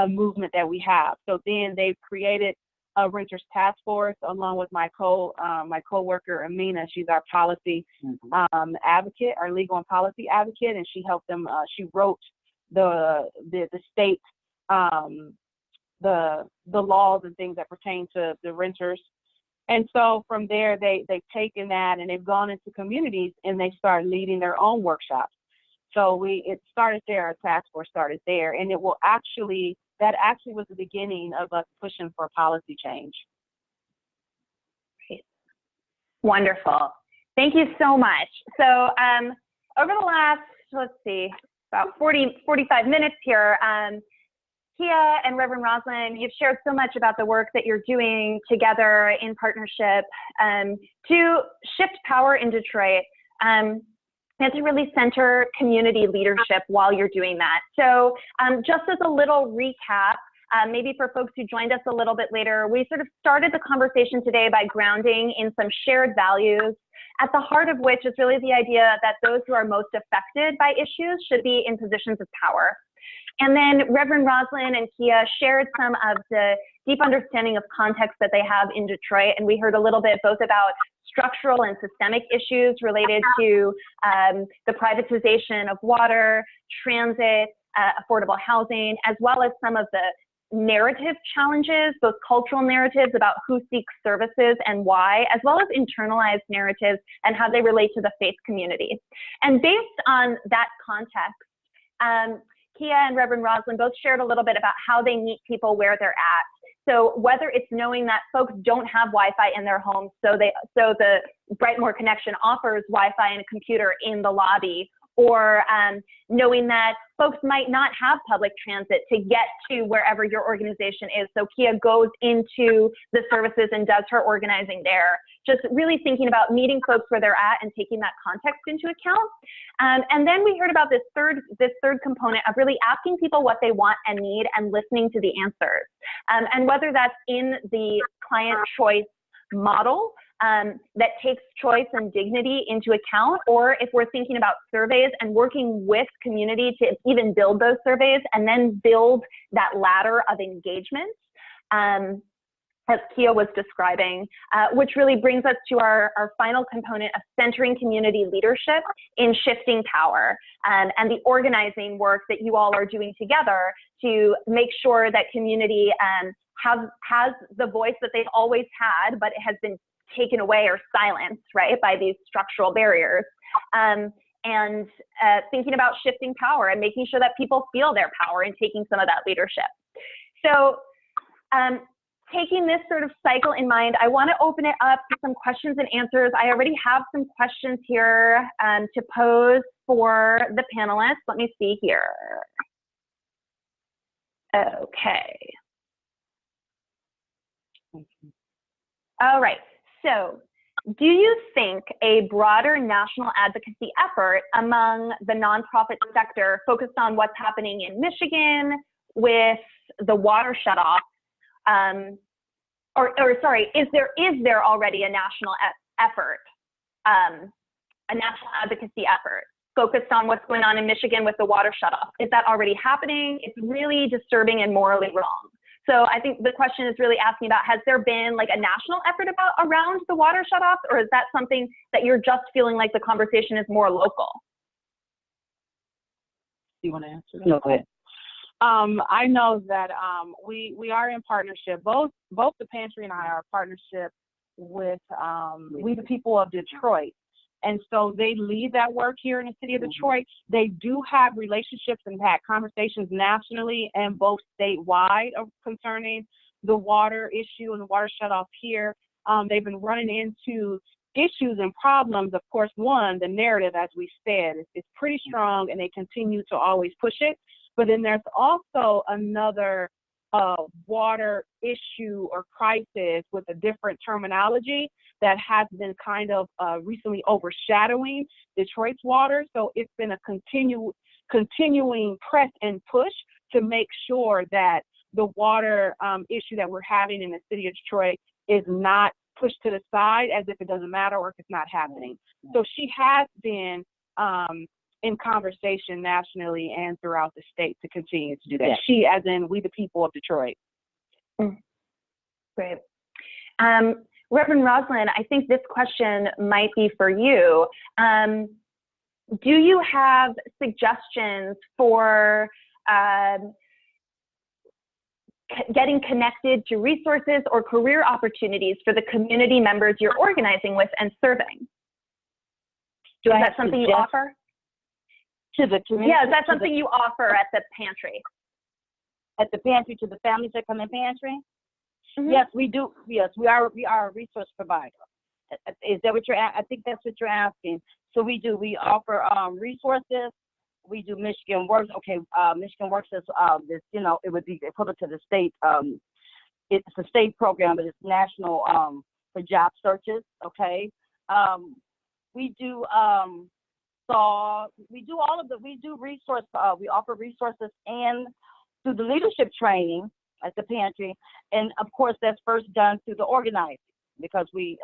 movement that we have. So then they've created a renters task force along with my coworker Amina. She's our policy advocate, our legal and policy advocate, and she helped them. She wrote the state the laws and things that pertain to the renters. And so from there, they've taken that and they've gone into communities and they start leading their own workshops. So it started there. Our task force started there, and that actually was the beginning of us pushing for policy change. Great. Wonderful. Thank you so much. So over the last, let's see, about 45 minutes here, Kea and Reverend Roslyn, you've shared so much about the work that you're doing together in partnership to shift power in Detroit and to really center community leadership while you're doing that. So just as a little recap, maybe for folks who joined us a little bit later, we sort of started the conversation today by grounding in some shared values, at the heart of which is really the idea that those who are most affected by issues should be in positions of power. And then Reverend Roslyn and Kea shared some of the deep understanding of context that they have in Detroit. And we heard a little bit both about structural and systemic issues related to the privatization of water, transit, affordable housing, as well as some of the narrative challenges, both cultural narratives about who seeks services and why, as well as internalized narratives and how they relate to the faith community. And based on that context, Kea and Reverend Roslyn both shared a little bit about how they meet people where they're at. So whether it's knowing that folks don't have Wi-Fi in their homes, so the Brightmoor connection offers Wi-Fi and a computer in the lobby, or knowing that folks might not have public transit to get to wherever your organization is. So Kea goes into the services and does her organizing there. Just really thinking about meeting folks where they're at and taking that context into account. And then we heard about this third component of really asking people what they want and need and listening to the answers. And whether that's in the client choice model that takes choice and dignity into account, or if we're thinking about surveys and working with community to even build those surveys and then build that ladder of engagement, as Kea was describing, which really brings us to our final component of centering community leadership in shifting power, and the organizing work that you all are doing together to make sure that community has the voice that they've always had, but it has been taken away or silenced, right, by these structural barriers. And thinking about shifting power and making sure that people feel their power and taking some of that leadership. So taking this sort of cycle in mind, I want to open it up to some questions and answers. I already have some questions here to pose for the panelists. Let me see here. Okay. All right. So, do you think a broader national advocacy effort among the nonprofit sector focused on what's happening in Michigan with the water shutoff, is there already a national effort, a national advocacy effort focused on what's going on in Michigan with the water shutoff? Is that already happening? It's really disturbing and morally wrong. So I think the question is really asking about, has there been like a national effort around the water shutoffs, or is that something that you're just feeling like the conversation is more local? Do you want to answer that? No, go ahead. I know that we are in partnership. Both the Pantry and I are in partnership with We the People of Detroit. And so they lead that work here in the city of Detroit. They do have relationships and had conversations nationally and both statewide concerning the water issue and the water shutoff here. They've been running into issues and problems. Of course, one, the narrative, as we said, is pretty strong and they continue to always push it. But then there's also another water issue or crisis with a different terminology that has been kind of recently overshadowing Detroit's water. So it's been a continuing press and push to make sure that the water issue that we're having in the city of Detroit is not pushed to the side as if it doesn't matter or if it's not happening. So she has been in conversation nationally and throughout the state to continue to do that. She, as in We the People of Detroit. great. Reverend Roslyn, I think this question might be for you. Do you have suggestions for getting connected to resources or career opportunities for the community members you're organizing with and serving? Is that something you offer? To the community? Yeah, is that something you offer at the Pantry? At the Pantry, to the families that come in Pantry? Mm-hmm. Yes, we do. Yes, we are a resource provider. Is that what you're I think that's what you're asking. So we do. We offer resources. We do Michigan Works. Okay, Michigan Works is this, you know, it would be equivalent to the state. It's a state program, but it's national for job searches. Okay. We do we do all of the, we do resource, we offer resources and through the leadership training at the Pantry. And of course, that's first done through the organizing, because we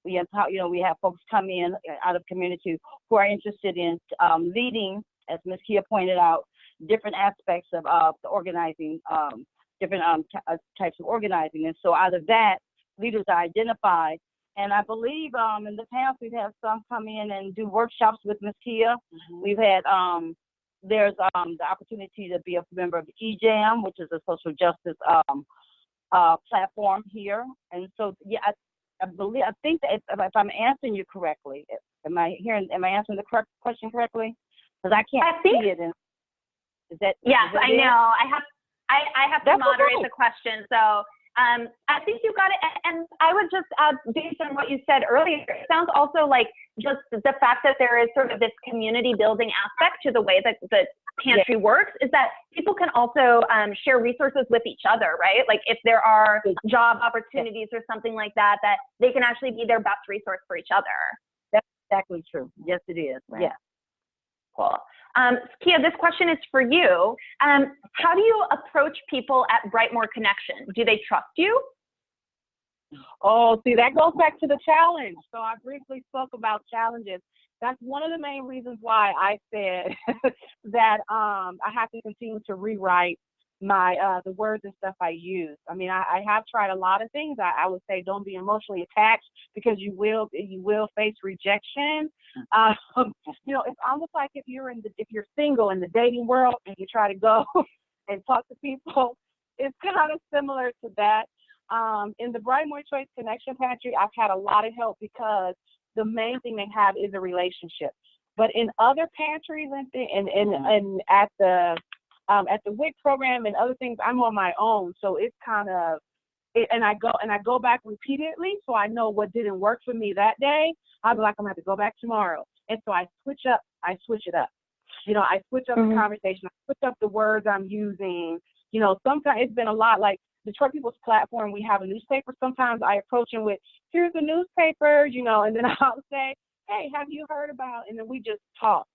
empower, you know, we have folks come in out of community who are interested in leading, as Ms. Kea pointed out, different aspects of the organizing, different types of organizing. And so out of that, leaders are identified. And I believe in the past, we've had some come in and do workshops with Ms. Kea. Mm-hmm. We've had, there's the opportunity to be a member of EJAM, which is a social justice platform here. And so, yeah, I think that if I'm answering you correctly, am I answering the correct question correctly? Because I can't see it. And is that? Yes, I know. I have to moderate the question, so. I think you got it, and I would just add, based on what you said earlier, it sounds also like just the fact that there is sort of this community building aspect to the way that the Pantry works, is that people can also share resources with each other, right? Like if there are job opportunities or something like that, that they can actually be their best resource for each other. That's exactly true. Yes, it is. Right. Yeah. Cool. Kea, this question is for you. How do you approach people at Brightmoor Connection? Do they trust you? Oh, see, that goes back to the challenge. So I briefly spoke about challenges. That's one of the main reasons why I said that I have to continue to rewrite my the words and stuff I use. I mean, I have tried a lot of things. I would say don't be emotionally attached, because you will face rejection. You know, it's almost like if you're single in the dating world and you try to go and talk to people, it's kind of similar to that. In the Brightmoor Choice Connection Pantry, I've had a lot of help, because the main thing they have is a relationship. But in other pantries and at the WIC program and other things, I'm on my own. So it's kind of, and I go back repeatedly, so I know what didn't work for me that day. I'll be like, I'm gonna have to go back tomorrow. And so I switch it up. You know, I switch up the conversation, I switch up the words I'm using. You know, sometimes it's been a lot, like Detroit People's Platform, we have a newspaper. Sometimes I approach them with, here's the newspaper, you know, and then I'll say, hey, have you heard about, and then we just talk.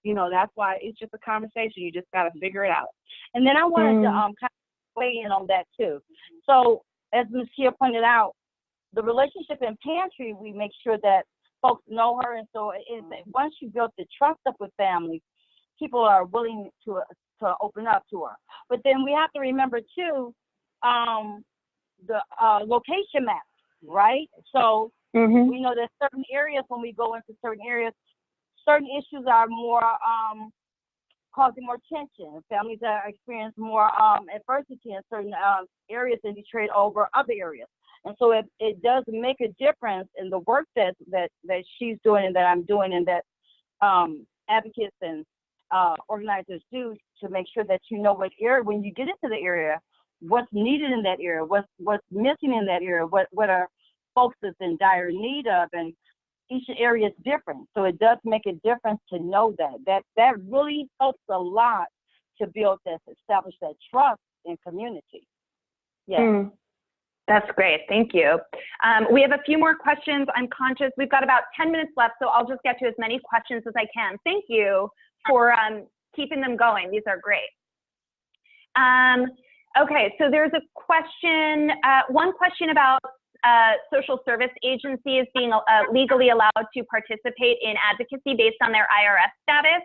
You know, that's why it's just a conversation. You just got to figure it out. And then I wanted to kind of weigh in on that too. So as Ms. Kea pointed out, the relationship in Pantry, we make sure that folks know her. And so once you build the trust up with families, people are willing to open up to her. But then we have to remember too, the location maps, right? So we know that certain areas, when we go into certain areas, certain issues are more causing more tension. Families that experience more adversity in certain areas in Detroit over other areas. And so it does make a difference in the work that she's doing and that I'm doing, and that advocates and organizers do, to make sure that you know what area, when you get into the area, what's needed in that area, what's missing in that area, what are folks that's in dire need of, and each area is different. So it does make a difference to know that really helps a lot to establish that trust in community. Yeah. That's great. Thank you. We have a few more questions. I'm conscious we've got about 10 minutes left, so I'll just get to as many questions as I can. Thank you for keeping them going. These are great. Okay, so there's a question, one question about social service agencies being legally allowed to participate in advocacy based on their IRS status.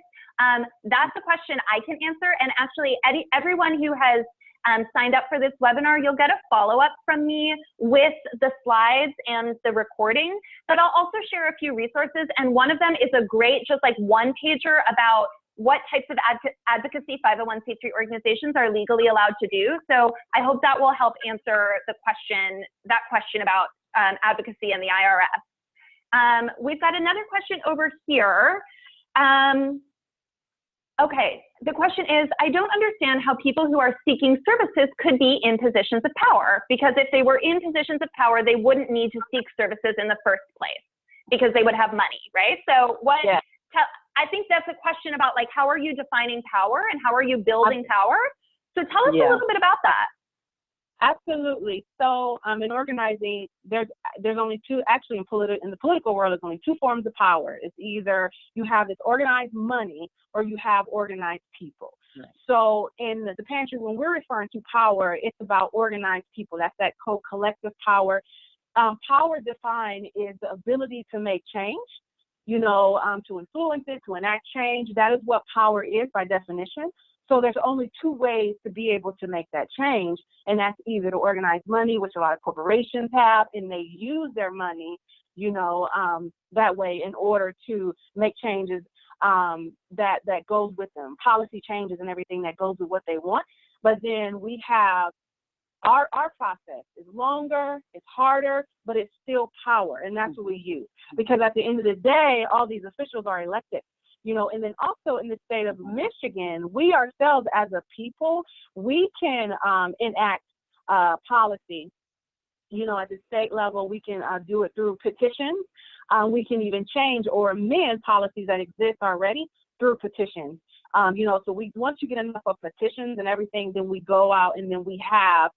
That's a question I can answer, and actually everyone who has signed up for this webinar, you'll get a follow-up from me with the slides and the recording, but I'll also share a few resources, and one of them is a great, just like one-pager about what types of advocacy 501c3 organizations are legally allowed to do. So I hope that will help answer the question about advocacy and the IRS. We've got another question over here. Okay, the question is, I don't understand how people who are seeking services could be in positions of power, because if they were in positions of power, they wouldn't need to seek services in the first place because they would have money, right? So what, yeah. I think that's a question about like, how are you defining power and how are you building power? So tell us a little bit about that. Absolutely. So in organizing, there's only two, actually in the political world, there's only two forms of power. It's either you have this organized money or you have organized people. Right. So in the pantry, when we're referring to power, it's about organized people. That's that collective power. Power defined is the ability to make change, you know, to influence it, to enact change. That is what power is by definition. So there's only two ways to be able to make that change, and that's either to organize money, which a lot of corporations have, and they use their money, you know, that way in order to make changes that goes with them, policy changes and everything that goes with what they want. But then we have our process is longer, it's harder, but it's still power, and that's what we use. Because at the end of the day, all these officials are elected. You know, and then also in the state of Michigan, we ourselves as a people, we can enact policy. You know, at the state level, we can do it through petitions. We can even change or amend policies that exist already through petitions. You know, so once you get enough of petitions and everything, then we go out and then we have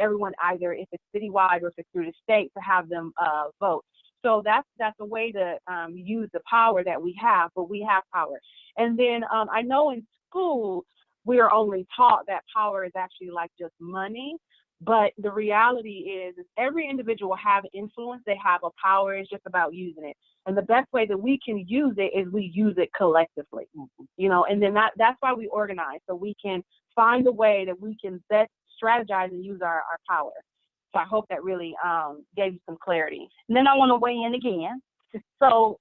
everyone, either if it's citywide or if it's through the state, to have them vote. So that's a way to use the power that we have, but we have power. And then I know in school, we are only taught that power is actually like just money, but the reality is every individual have influence, they have a power, it's just about using it. And the best way that we can use it is we use it collectively, you know, and then that's why we organize, so we can find a way that we can best strategize and use our power. So I hope that really gave you some clarity. And then I want to weigh in again. So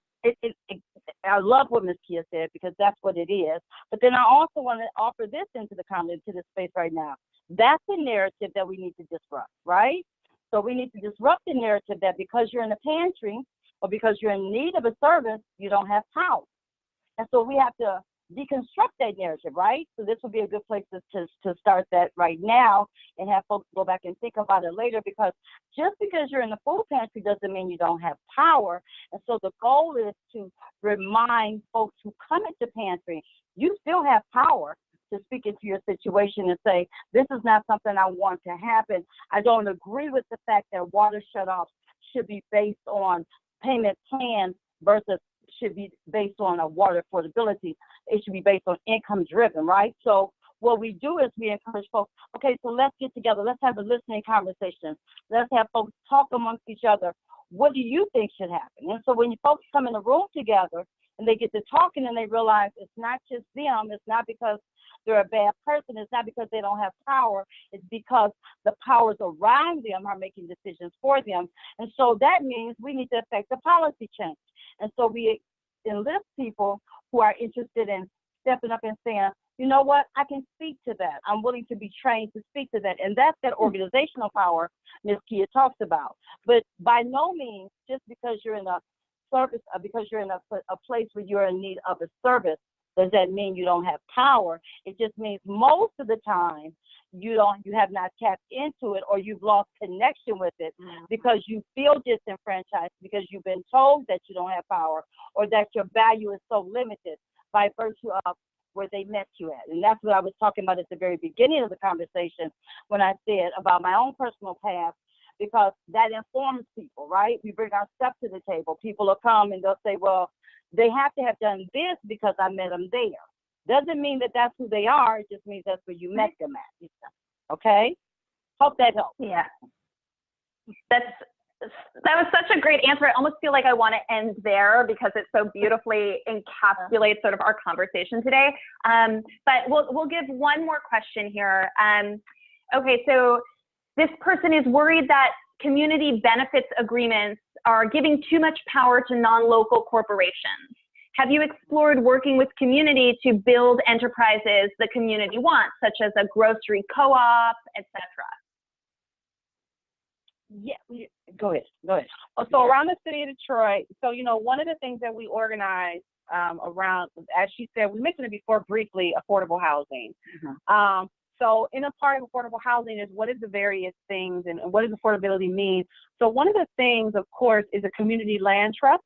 I love what Ms. Kea said, because that's what it is. But then I also want to offer this into the comment, to the space right now. That's the narrative that we need to disrupt, right? So we need to disrupt the narrative that because you're in a pantry or because you're in need of a service, you don't have power. And so we have to deconstruct that narrative, right? So this would be a good place to start that right now and have folks go back and think about it later, because just because you're in the food pantry doesn't mean you don't have power. And so the goal is to remind folks who come into pantry, you still have power to speak into your situation and say, this is not something I want to happen. I don't agree with the fact that water shutoffs should be based on payment plans versus should be based on a water affordability. It should be based on income driven, right? So what we do is we encourage folks, okay, so let's get together. Let's have a listening conversation. Let's have folks talk amongst each other. What do you think should happen? And so when you folks come in the room together and they get to talking and they realize it's not just them, it's not because they're a bad person, it's not because they don't have power, it's because the powers around them are making decisions for them. And so that means we need to affect the policy change. And so we enlist people who are interested in stepping up and saying, you know what, I can speak to that. I'm willing to be trained to speak to that. And that's that organizational power Ms. Kea talks about. But by no means, just because you're in a service, because you're in a place where you're in need of a service, does that mean you don't have power? It just means most of the time you have not tapped into it, or you've lost connection with it because you feel disenfranchised, because you've been told that you don't have power, or that your value is so limited by virtue of where they met you at. And that's what I was talking about at the very beginning of the conversation when I said about my own personal path, because that informs people, right? We bring our stuff to the table. People will come and they'll say, well, they have to have done this because I met them there. Doesn't mean that that's who they are. It just means that's where you met them at. Okay? Hope that helps. Yeah. That was such a great answer. I almost feel like I want to end there because it so beautifully encapsulates sort of our conversation today. But we'll give one more question here. Okay, so this person is worried that community benefits agreements are giving too much power to non-local corporations. Have you explored working with community to build enterprises the community wants, such as a grocery co-op, etc.? Yeah, go ahead. So around the city of Detroit, so, one of the things that we organize around, as she said, we mentioned it before briefly, affordable housing. Mm-hmm. So in a part of affordable housing is what is the various things and what does affordability mean? So one of the things, of course, is a community land trust.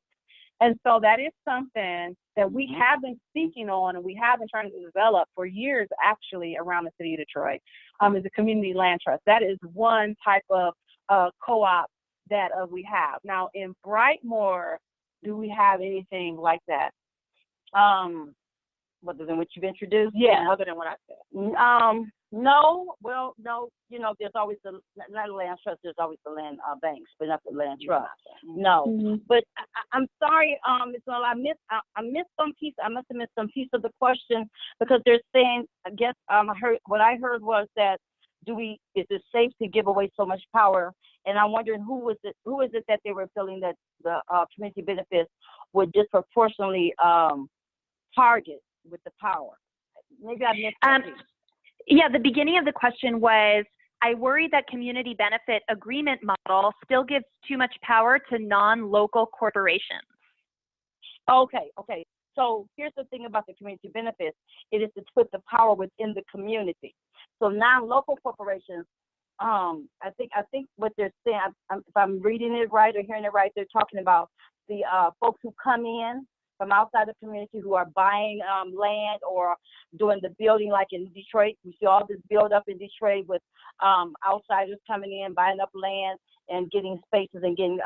And so that is something that we have been speaking on and we have been trying to develop for years, actually, around the city of Detroit, is a community land trust. That is one type of co-op that we have. Now, in Brightmoor, do we have anything like that? Other than what you've introduced? Yeah, other than what I said. No. Well, no. There's always not a land trust. There's always the land banks, but not the land trust. No. Mm-hmm. But I'm sorry, Ms. Noel, I missed some piece. I must have missed some piece of the question because they're saying. I guess what I heard was that is it safe to give away so much power? And I'm wondering who is it that they were feeling that the community benefits would disproportionately target with the power? Maybe I missed that piece. Yeah, the beginning of the question was, I worry that community benefit agreement model still gives too much power to non-local corporations. Okay. So here's the thing about the community benefits. It is to put the power within the community. So non-local corporations, I think what they're saying, if I'm reading it right or hearing it right, they're talking about the folks who come in from outside the community who are buying land or doing the building, like in Detroit. We see all this build up in Detroit with outsiders coming in, buying up land and getting spaces and getting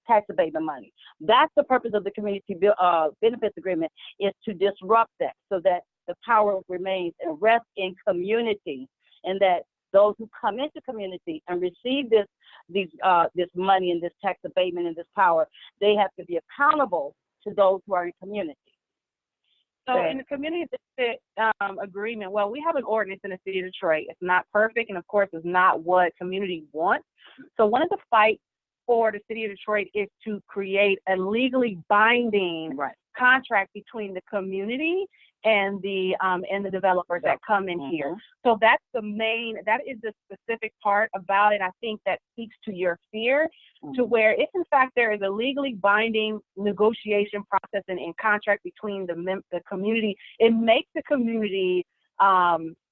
tax abatement money. That's the purpose of the community benefits agreement, is to disrupt that so that the power remains and rests in community, and that those who come into community and receive this money and this tax abatement and this power, they have to be accountable to those who are in community. So in the community benefit agreement, well, we have an ordinance in the city of Detroit. It's not perfect, and of course, it's not what community wants. So one of the fights for the city of Detroit is to create a legally binding contract between the community and the developers that come in here. So that is the specific part about it. I think that speaks to your fear, to where if in fact there is a legally binding negotiation process and contract between the community, it makes the community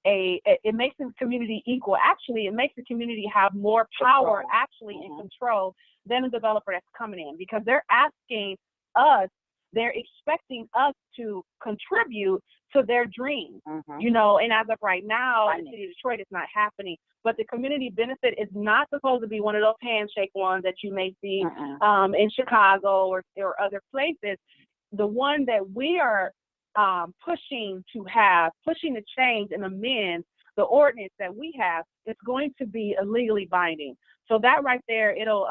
it makes the community equal. Actually, it makes the community have more power, actually, and control than a developer that's coming in, because they're asking us, they're expecting us to contribute to their dreams, and as of right now, in the city of Detroit, it's not happening. But the community benefit is not supposed to be one of those handshake ones that you may see in Chicago or other places. The one that we are pushing to change and amend the ordinance that we have, is going to be legally binding. So that right there, it'll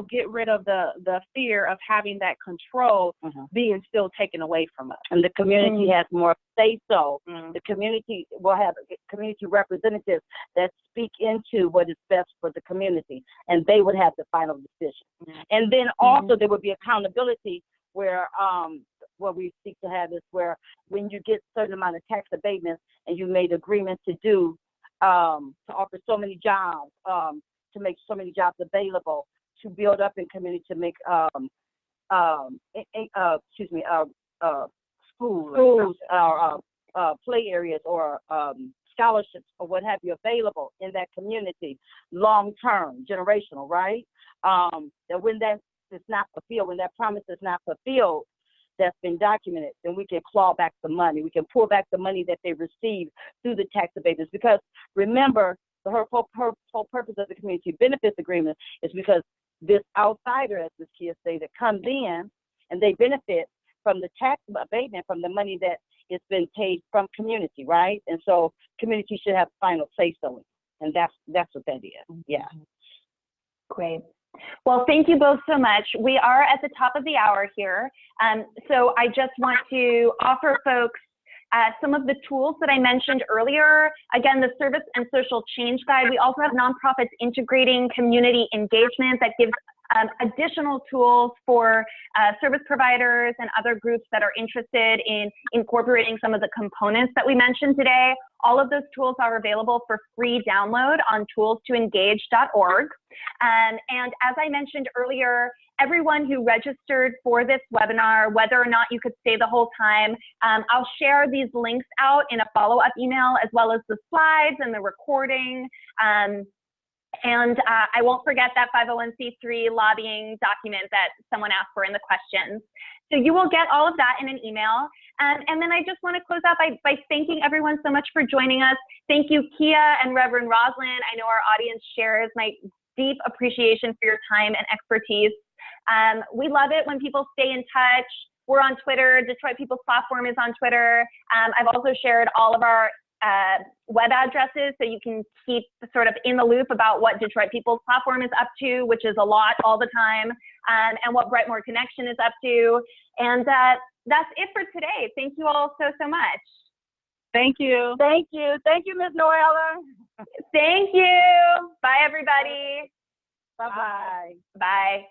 get rid of the fear of having that control being still taken away from us. And the community has more say so. The community will have community representatives that speak into what is best for the community, and they would have the final decision. And then also there would be accountability, where what we seek to have is where when you get a certain amount of tax abatements and you made agreements to do to offer so many jobs, to make so many jobs available, to build up in community, to make schools or play areas or scholarships or what have you available in that community, long term, generational, right? That when that is not fulfilled, when that promise is not fulfilled, that's been documented, then we can claw back the money. We can pull back the money that they received through the tax abatements. Because remember, the whole purpose of the community benefits agreement is because this outsider, as Ms. Kea said, that comes in and they benefit from the tax abatement, from the money that has been paid from community, right? And so community should have final say so, and that's what that is. Yeah. Great. Well, thank you both so much. We are at the top of the hour here. So I just want to offer folks some of the tools that I mentioned earlier. Again, the Service and Social Change Guide. We also have nonprofits integrating community engagement that gives additional tools for service providers and other groups that are interested in incorporating some of the components that we mentioned today. All of those tools are available for free download on toolstoengage.org. And as I mentioned earlier, everyone who registered for this webinar, whether or not you could stay the whole time, I'll share these links out in a follow-up email, as well as the slides and the recording. And I won't forget that 501c3 lobbying document that someone asked for in the questions. So you will get all of that in an email. And then I just want to close out by thanking everyone so much for joining us. Thank you, Kea and Reverend Roslyn. I know our audience shares my deep appreciation for your time and expertise. We love it when people stay in touch. We're on Twitter. Detroit People's Platform is on Twitter. I've also shared all of our web addresses, so you can keep sort of in the loop about what Detroit People's Platform is up to, which is a lot all the time, and what Brightmoor Connection is up to. And that's it for today. Thank you all so much. Thank you. Thank you. Thank you, Ms. Noella. Thank you. Bye, everybody. Bye-bye. Bye.